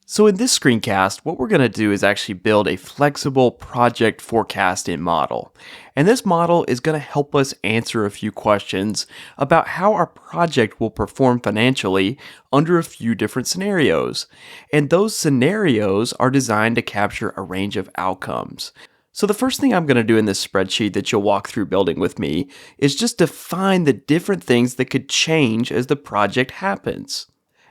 So in this screencast, what we're going to do is actually build a flexible project forecasting model. And this model is going to help us answer a few questions about how our project will perform financially under a few different scenarios. And those scenarios are designed to capture a range of outcomes. So the first thing I'm going to do in this spreadsheet that you'll walk through building with me is just define the different things that could change as the project happens.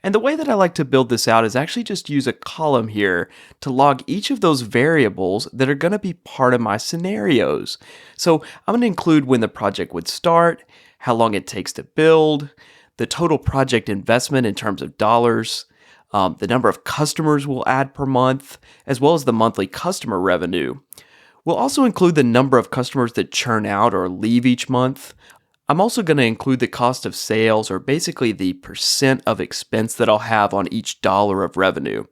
And the way that I like to build this out is actually just use a column here to log each of those variables that are going to be part of my scenarios. So I'm going to include when the project would start, how long it takes to build, the total project investment in terms of dollars, the number of customers we'll add per month, as well as the monthly customer revenue. We'll also include the number of customers that churn out or leave each month. I'm also going to include the cost of sales, or basically the percent of expense that I'll have on each dollar of revenue.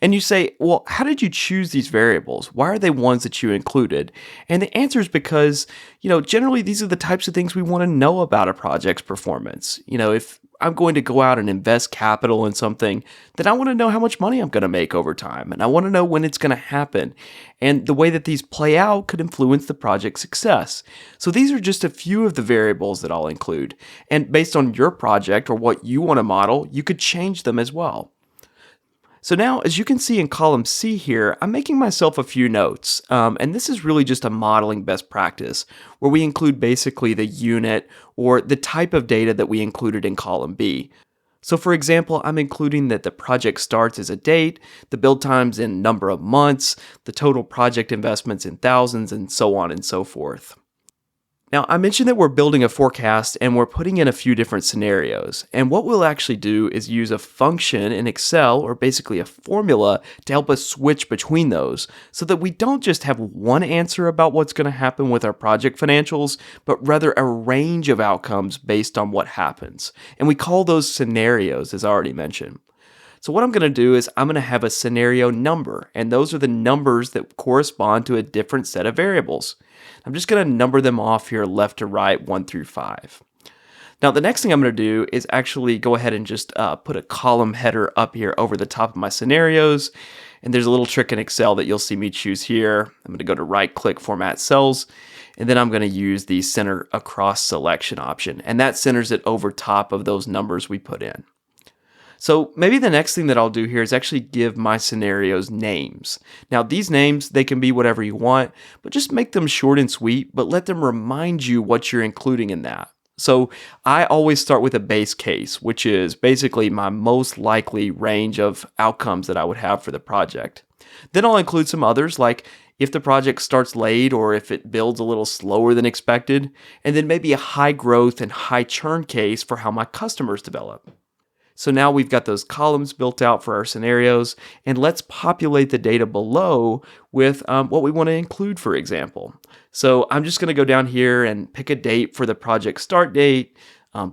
And you say, well, how did you choose these variables? Why are they ones that you included? And the answer is because, generally these are the types of things we want to know about a project's performance. If I'm going to go out and invest capital in something, then I want to know how much money I'm going to make over time. And I want to know when it's going to happen. And the way that these play out could influence the project's success. So these are just a few of the variables that I'll include. And based on your project or what you want to model, you could change them as well. So now, as you can see in column C here, I'm making myself a few notes. And this is really just a modeling best practice where we include basically the unit or the type of data that we included in column B. So for example, I'm including that the project starts as a date, the build times in number of months, the total project investments in thousands, and so on and so forth. Now, I mentioned that we're building a forecast and we're putting in a few different scenarios. And what we'll actually do is use a function in Excel, or basically a formula, to help us switch between those so that we don't just have one answer about what's going to happen with our project financials, but rather a range of outcomes based on what happens. And we call those scenarios, as I already mentioned. So what I'm going to do is I'm going to have a scenario number, and those are the numbers that correspond to a different set of variables. I'm just going to number them off here left to right, 1 through 5. Now the next thing I'm going to do is actually go ahead and just put a column header up here over the top of my scenarios. And there's a little trick in Excel that you'll see me choose here. I'm going to go to right click, format cells, and then I'm going to use the center across selection option. And that centers it over top of those numbers we put in. So maybe the next thing that I'll do here is actually give my scenarios names. Now these names, they can be whatever you want, but just make them short and sweet, but let them remind you what you're including in that. So I always start with a base case, which is basically my most likely range of outcomes that I would have for the project. Then I'll include some others, like if the project starts late or if it builds a little slower than expected, and then maybe a high growth and high churn case for how my customers develop. So now we've got those columns built out for our scenarios, and let's populate the data below with what we want to include, for example. So I'm just going to go down here and pick a date for the project start date,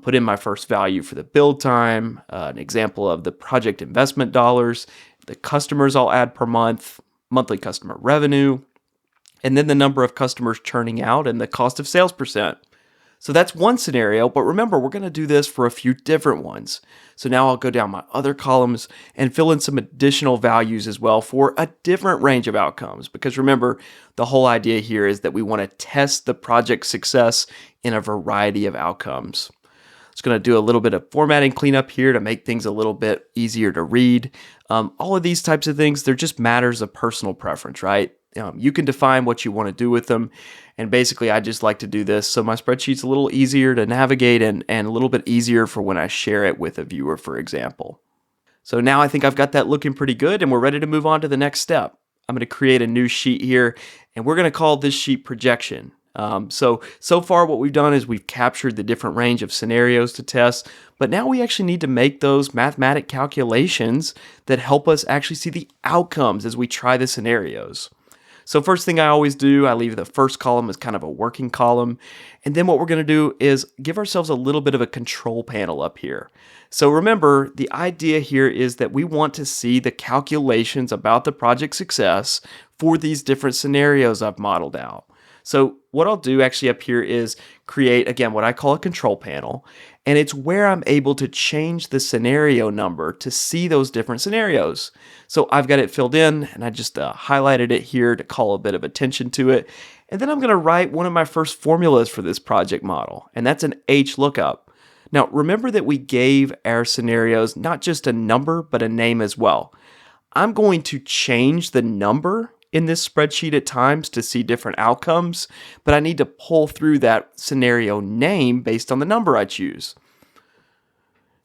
put in my first value for the build time, an example of the project investment dollars, the customers I'll add per month, monthly customer revenue, and then the number of customers churning out and the cost of sales percent. So that's one scenario, but remember, we're going to do this for a few different ones. So now I'll go down my other columns and fill in some additional values as well for a different range of outcomes. Because remember, the whole idea here is that we want to test the project success in a variety of outcomes. Just going to do a little bit of formatting cleanup here to make things a little bit easier to read. All of these types of things, they're just matters of personal preference, right? You can define what you want to do with them. And basically, I just like to do this so my spreadsheet's a little easier to navigate and a little bit easier for when I share it with a viewer, for example. So now I think I've got that looking pretty good, and we're ready to move on to the next step. I'm going to create a new sheet here, and we're going to call this sheet projection. So far what we've done is we've captured the different range of scenarios to test, but now we actually need to make those mathematic calculations that help us actually see the outcomes as we try the scenarios. So first thing I always do, I leave the first column as kind of a working column. And then what we're going to do is give ourselves a little bit of a control panel up here. So remember, the idea here is that we want to see the calculations about the project success for these different scenarios I've modeled out. So what I'll do actually up here is create, again, what I call a control panel. And it's where I'm able to change the scenario number to see those different scenarios. So I've got it filled in, and I just highlighted it here to call a bit of attention to it. And then I'm going to write one of my first formulas for this project model, and that's an HLOOKUP. Now, remember that we gave our scenarios not just a number, but a name as well. I'm going to change the number in this spreadsheet at times to see different outcomes, but I need to pull through that scenario name based on the number I choose.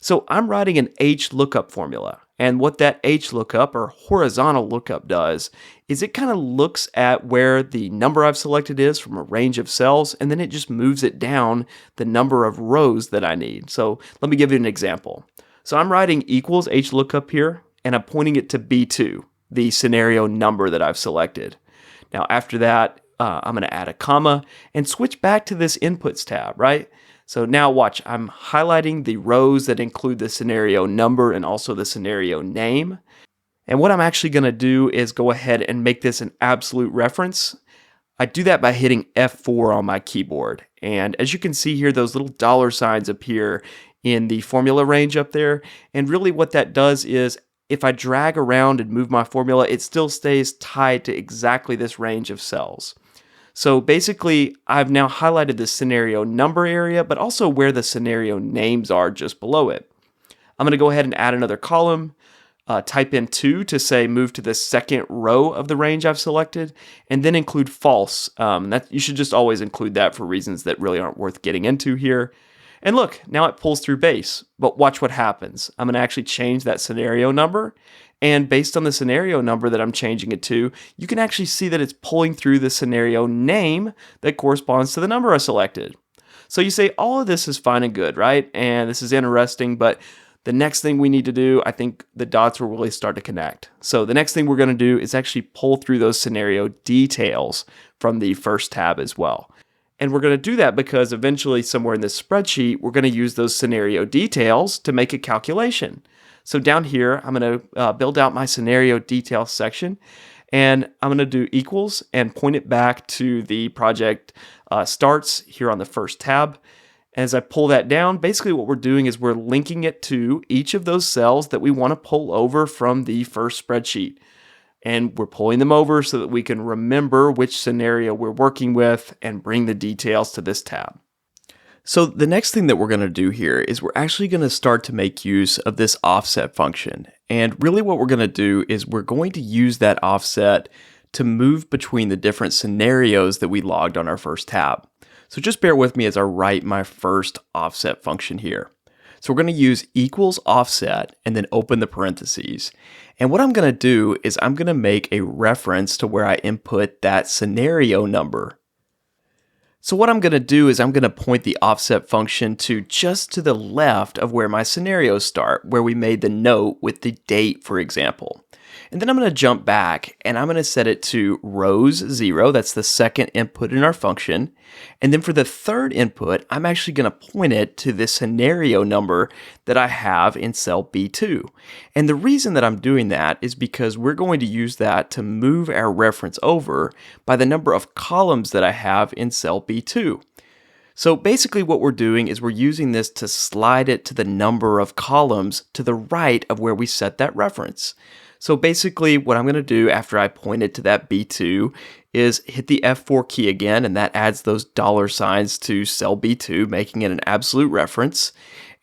So I'm writing an HLOOKUP formula, and what that HLOOKUP or horizontal lookup does is it kind of looks at where the number I've selected is from a range of cells, and then it just moves it down the number of rows that I need. So let me give you an example. So I'm writing equals HLOOKUP here, and I'm pointing it to B2, the scenario number that I've selected. Now after that, I'm going to add a comma and switch back to this inputs tab, right? So now watch, I'm highlighting the rows that include the scenario number and also the scenario name. And what I'm actually going to do is go ahead and make this an absolute reference. I do that by hitting F4 on my keyboard. And as you can see here, those little dollar signs appear in the formula range up there. And really what that does is if I drag around and move my formula, it still stays tied to exactly this range of cells. So basically, I've now highlighted the scenario number area, but also where the scenario names are just below it. I'm going to go ahead and add another column, type in 2 to say move to the second row of the range I've selected, and then include false. You should just always include that for reasons that really aren't worth getting into here. And look, now it pulls through base, but watch what happens. I'm going to actually change that scenario number, and based on the scenario number that I'm changing it to, you can actually see that it's pulling through the scenario name that corresponds to the number I selected. So you say all of this is fine and good, right? And this is interesting, but the next thing we need to do, I think the dots will really start to connect. So the next thing we're going to do is actually pull through those scenario details from the first tab as well. And we're going to do that because eventually somewhere in this spreadsheet, we're going to use those scenario details to make a calculation. So down here, I'm going to build out my scenario details section, and I'm going to do equals and point it back to the project starts here on the first tab. As I pull that down, basically what we're doing is we're linking it to each of those cells that we want to pull over from the first spreadsheet. And we're pulling them over so that we can remember which scenario we're working with and bring the details to this tab. So the next thing that we're going to do here is we're actually going to start to make use of this offset function. And really what we're going to do is we're going to use that offset to move between the different scenarios that we logged on our first tab. So just bear with me as I write my first offset function here. So we're going to use equals offset and then open the parentheses. And what I'm going to do is I'm going to make a reference to where I input that scenario number. So what I'm going to do is I'm going to point the offset function to just to the left of where my scenarios start, where we made the note with the date, for example. And then I'm going to jump back and I'm going to set it to rows 0. That's the second input in our function. And then for the third input, I'm actually going to point it to the scenario number that I have in cell B2. And the reason that I'm doing that is because we're going to use that to move our reference over by the number of columns that I have in cell B2. So basically what we're doing is we're using this to slide it to the number of columns to the right of where we set that reference. So basically what I'm going to do after I point it to that B2 is hit the F4 key again, and that adds those dollar signs to cell B2, making it an absolute reference.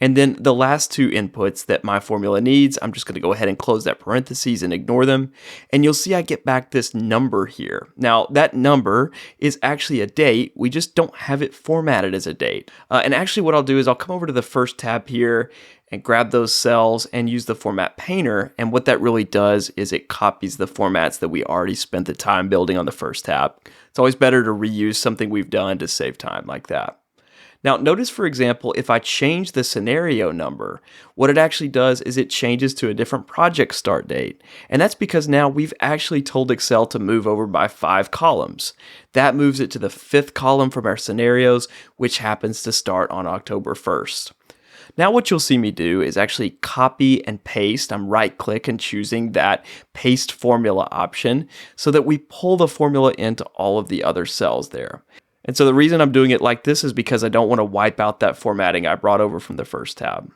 And then the last two inputs that my formula needs, I'm just going to go ahead and close that parentheses and ignore them. And you'll see I get back this number here. Now that number is actually a date. We just don't have it formatted as a date. And actually what I'll do is I'll come over to the first tab here and grab those cells and use the format painter. And what that really does is it copies the formats that we already spent the time building on the first tab. It's always better to reuse something we've done to save time like that. Now notice, for example, if I change the scenario number, what it actually does is it changes to a different project start date. And that's because now we've actually told Excel to move over by 5 columns. That moves it to the 5th column from our scenarios, which happens to start on October 1st. Now what you'll see me do is actually copy and paste. I'm right click and choosing that paste formula option so that we pull the formula into all of the other cells there. And so the reason I'm doing it like this is because I don't want to wipe out that formatting I brought over from the first tab.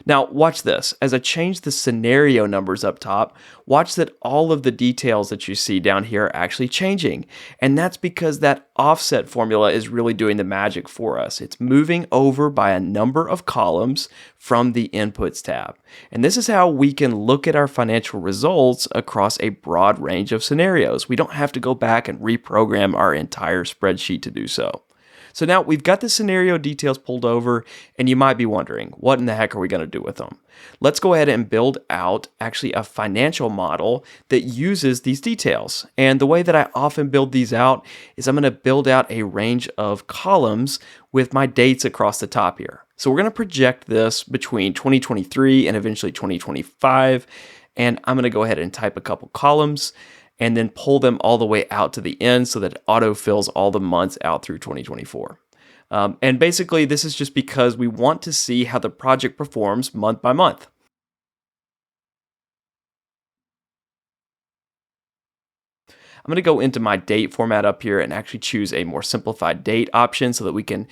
Now, watch this. As I change the scenario numbers up top, watch that all of the details that you see down here are actually changing. And that's because that offset formula is really doing the magic for us. It's moving over by a number of columns from the Inputs tab. And this is how we can look at our financial results across a broad range of scenarios. We don't have to go back and reprogram our entire spreadsheet to do so. So now we've got the scenario details pulled over, and you might be wondering, what in the heck are we going to do with them? Let's go ahead and build out actually a financial model that uses these details. And the way that I often build these out is I'm going to build out a range of columns with my dates across the top here. So we're going to project this between 2023 and eventually 2025. And I'm going to go ahead and type a couple columns and then pull them all the way out to the end so that it auto-fills all the months out through 2024. And basically, this is just because we want to see how the project performs month by month. I'm going to go into my date format up here and actually choose a more simplified date option so that we can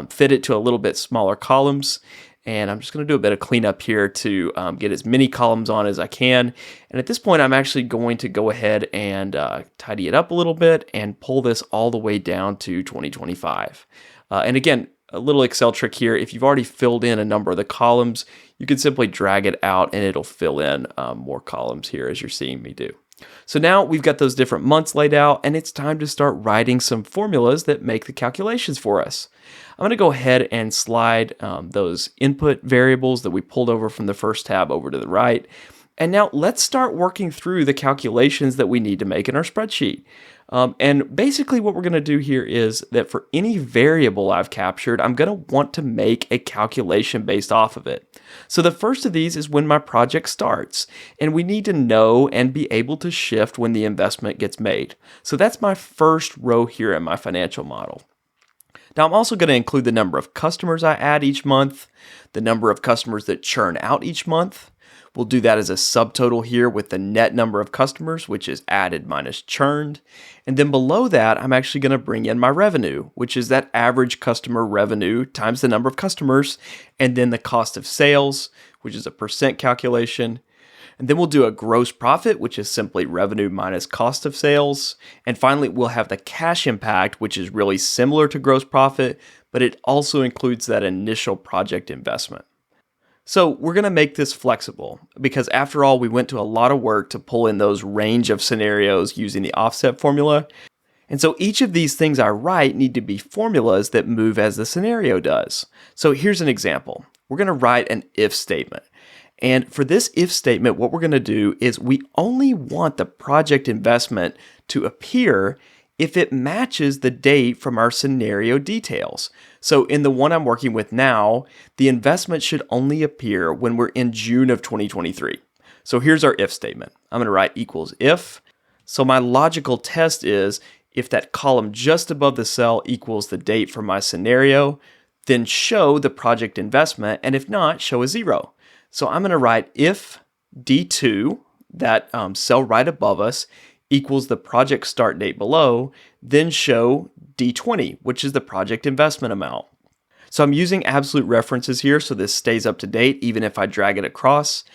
fit it to a little bit smaller columns. And I'm just going to do a bit of cleanup here to get as many columns on as I can. And at this point, I'm actually going to go ahead and tidy it up a little bit and pull this all the way down to 2025. And again, a little Excel trick here. If you've already filled in a number of the columns, you can simply drag it out and it'll fill in more columns here as you're seeing me do. So now we've got those different months laid out, and it's time to start writing some formulas that make the calculations for us. I'm going to go ahead and slide those input variables that we pulled over from the first tab over to the right. And now let's start working through the calculations that we need to make in our spreadsheet. And basically what we're going to do here is that for any variable I've captured, I'm going to want to make a calculation based off of it. So the first of these is when my project starts, and we need to know and be able to shift when the investment gets made. So that's my first row here in my financial model. Now I'm also going to include the number of customers I add each month, the number of customers that churn out each month. We'll do that as a subtotal here with the net number of customers, which is added minus churned. And then below that, I'm actually going to bring in my revenue, which is that average customer revenue times the number of customers, and then the cost of sales, which is a percent calculation. And then we'll do a gross profit, which is simply revenue minus cost of sales. And finally, we'll have the cash impact, which is really similar to gross profit, but it also includes that initial project investment. So we're going to make this flexible because after all, we went to a lot of work to pull in those range of scenarios using the offset formula. And so each of these things I write need to be formulas that move as the scenario does. So here's an example. We're going to write an if statement. And for this if statement, what we're going to do is we only want the project investment to appear if it matches the date from our scenario details. So in the one I'm working with now, the investment should only appear when we're in June of 2023. So here's our if statement. I'm going to write equals if. So my logical test is if that column just above the cell equals the date for my scenario, then show the project investment, and if not, show a 0. So I'm going to write if D2, that cell right above us, equals the project start date below, then show D20, which is the project investment amount. So I'm using absolute references here so this stays up to date even if I drag it across.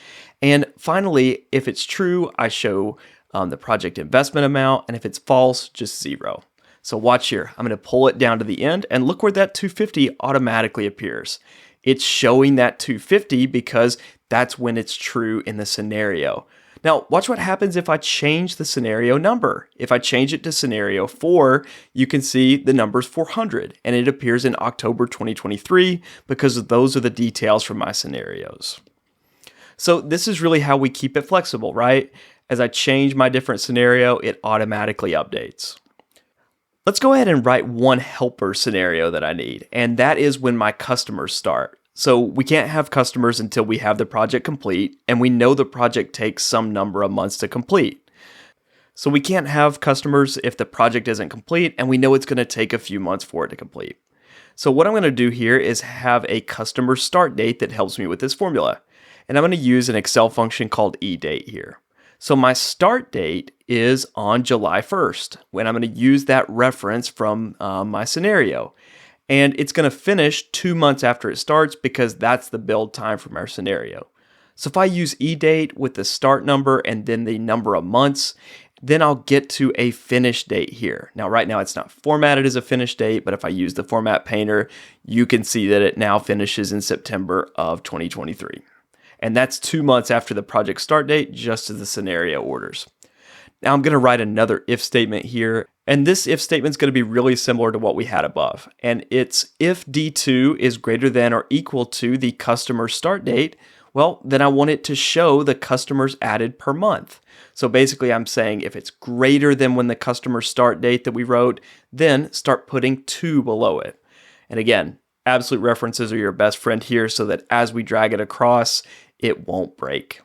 And finally, if it's true, I show the project investment amount, and if it's false, just 0. So watch here. I'm going to pull it down to the end, and look where that 250 automatically appears. It's showing that 250 because that's when it's true in the scenario. Now, watch what happens if I change the scenario number. If I change it to scenario 4, you can see the number's 400, and it appears in October 2023 because those are the details from my scenarios. So this is really how we keep it flexible, right? As I change my different scenario, it automatically updates. Let's go ahead and write one helper scenario that I need, and that is when my customers start. So we can't have customers until we have the project complete, and we know the project takes some number of months to complete. So we can't have customers if the project isn't complete, and we know it's going to take a few months for it to complete. So what I'm going to do here is have a customer start date that helps me with this formula. And I'm going to use an Excel function called eDate here. So my start date is on July 1st, when I'm going to use that reference from my scenario. And it's going to finish 2 months after it starts because that's the build time from our scenario. So if I use eDate with the start number and then the number of months, then I'll get to a finish date here. Now, right now it's not formatted as a finish date, but if I use the format painter, you can see that it now finishes in September of 2023. And that's 2 months after the project start date, just as the scenario orders. Now I'm going to write another if statement here. And this if statement is going to be really similar to what we had above. And it's if D2 is greater than or equal to the customer start date, well, then I want it to show the customers added per month. So basically I'm saying if it's greater than when the customer start date that we wrote, then start putting 2 below it. And again, absolute references are your best friend here so that as we drag it across, it won't break.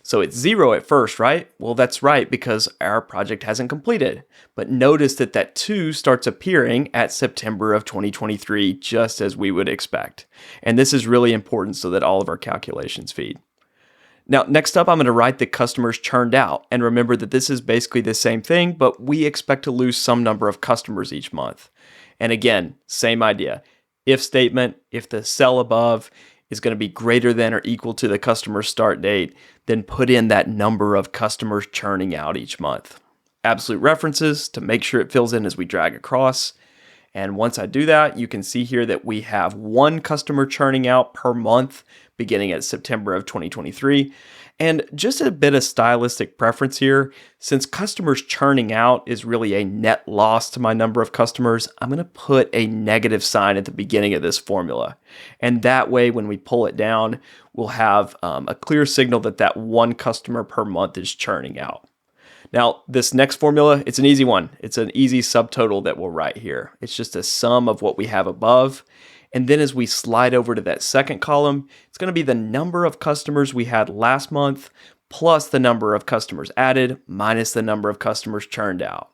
So it's 0 at first, right? Well, that's right because our project hasn't completed. But notice that that 2 starts appearing at September of 2023, just as we would expect. And this is really important so that all of our calculations feed. Now, next up, I'm going to write the customers churned out. And remember that this is basically the same thing, but we expect to lose some number of customers each month. And again, same idea. If statement, if the cell above is going to be greater than or equal to the customer start date, then put in that number of customers churning out each month. Absolute references to make sure it fills in as we drag across. And once I do that, you can see here that we have 1 customer churning out per month beginning at September of 2023. And just a bit of stylistic preference here, since customers churning out is really a net loss to my number of customers, I'm going to put a negative sign at the beginning of this formula. And that way, when we pull it down, we'll have a clear signal that that 1 customer per month is churning out. Now, this next formula, it's an easy one. It's an easy subtotal that we'll write here. It's just a sum of what we have above. And then as we slide over to that second column, it's going to be the number of customers we had last month plus the number of customers added minus the number of customers churned out.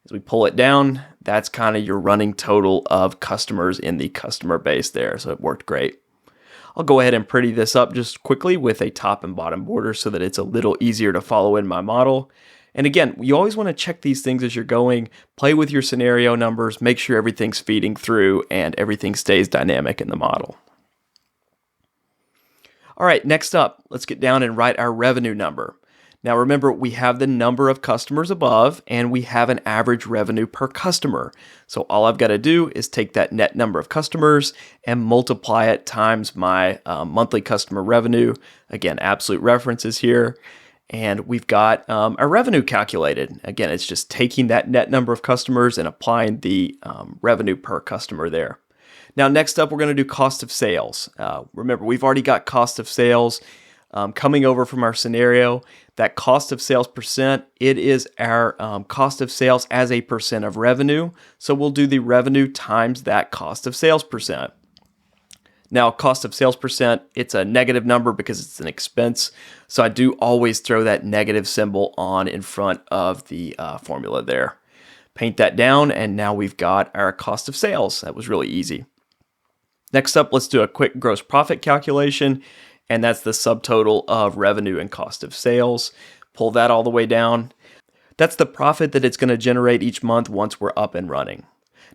As we pull it down, that's kind of your running total of customers in the customer base there. So it worked great. I'll go ahead and pretty this up just quickly with a top and bottom border so that it's a little easier to follow in my model. And again, you always want to check these things as you're going, play with your scenario numbers, make sure everything's feeding through and everything stays dynamic in the model. All right, next up, let's get down and write our revenue number. Now remember, we have the number of customers above and we have an average revenue per customer. So all I've got to do is take that net number of customers and multiply it times my monthly customer revenue. Again, absolute references here. And we've got our revenue calculated. Again, it's just taking that net number of customers and applying the revenue per customer there. Now, next up, we're going to do cost of sales. Remember, we've already got cost of sales coming over from our scenario. That cost of sales percent, it is our cost of sales as a percent of revenue. So we'll do the revenue times that cost of sales percent. Now, cost of sales percent, it's a negative number because it's an expense. So I do always throw that negative symbol on in front of the formula there. Paint that down, and now we've got our cost of sales. That was really easy. Next up, let's do a quick gross profit calculation, and that's the subtotal of revenue and cost of sales. Pull that all the way down. That's the profit that it's going to generate each month once we're up and running.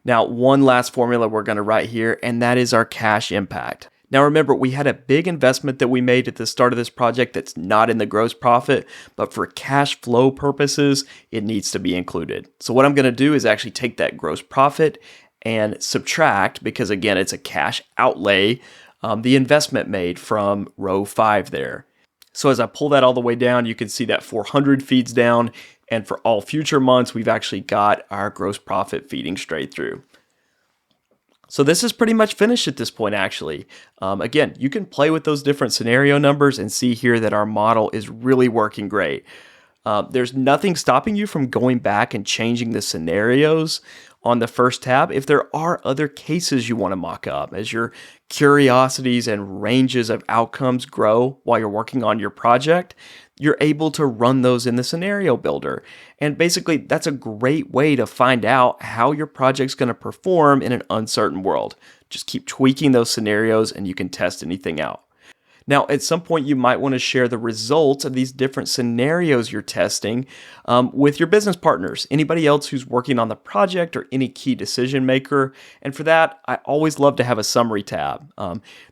Now, one last formula we're going to write here, and that is our cash impact. Now, remember, we had a big investment that we made at the start of this project that's not in the gross profit, but for cash flow purposes, it needs to be included. So what I'm going to do is actually take that gross profit and subtract, because again, it's a cash outlay, the investment made from row 5 there. So as I pull that all the way down, you can see that 400 feeds down. And for all future months, we've actually got our gross profit feeding straight through. So this is pretty much finished at this point, actually. Again, you can play with those different scenario numbers and see here that our model is really working great. There's nothing stopping you from going back and changing the scenarios on the first tab if there are other cases you want to mock up. As your curiosities and ranges of outcomes grow while you're working on your project, you're able to run those in the scenario builder. And basically, that's a great way to find out how your project's going to perform in an uncertain world. Just keep tweaking those scenarios and you can test anything out. Now, at some point, you might want to share the results of these different scenarios you're testing with your business partners, anybody else who's working on the project, or any key decision maker. And for that, I always love to have a summary tab.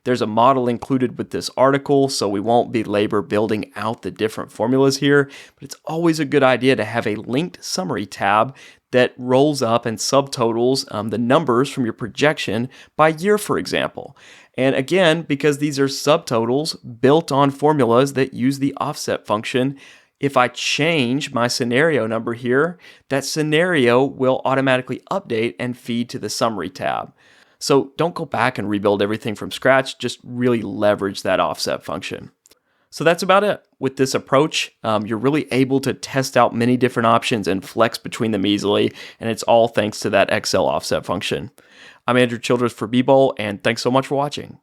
There's a model included with this article, so we won't belabor building out the different formulas here, but it's always a good idea to have a linked summary tab that rolls up and subtotals the numbers from your projection by year, for example. And again, because these are subtotals built on formulas that use the offset function, if I change my scenario number here, that scenario will automatically update and feed to the summary tab. So don't go back and rebuild everything from scratch, just really leverage that offset function. So that's about it. With this approach, you're really able to test out many different options and flex between them easily, and it's all thanks to that Excel offset function. I'm Andrew Childress for B-Bowl, and thanks so much for watching.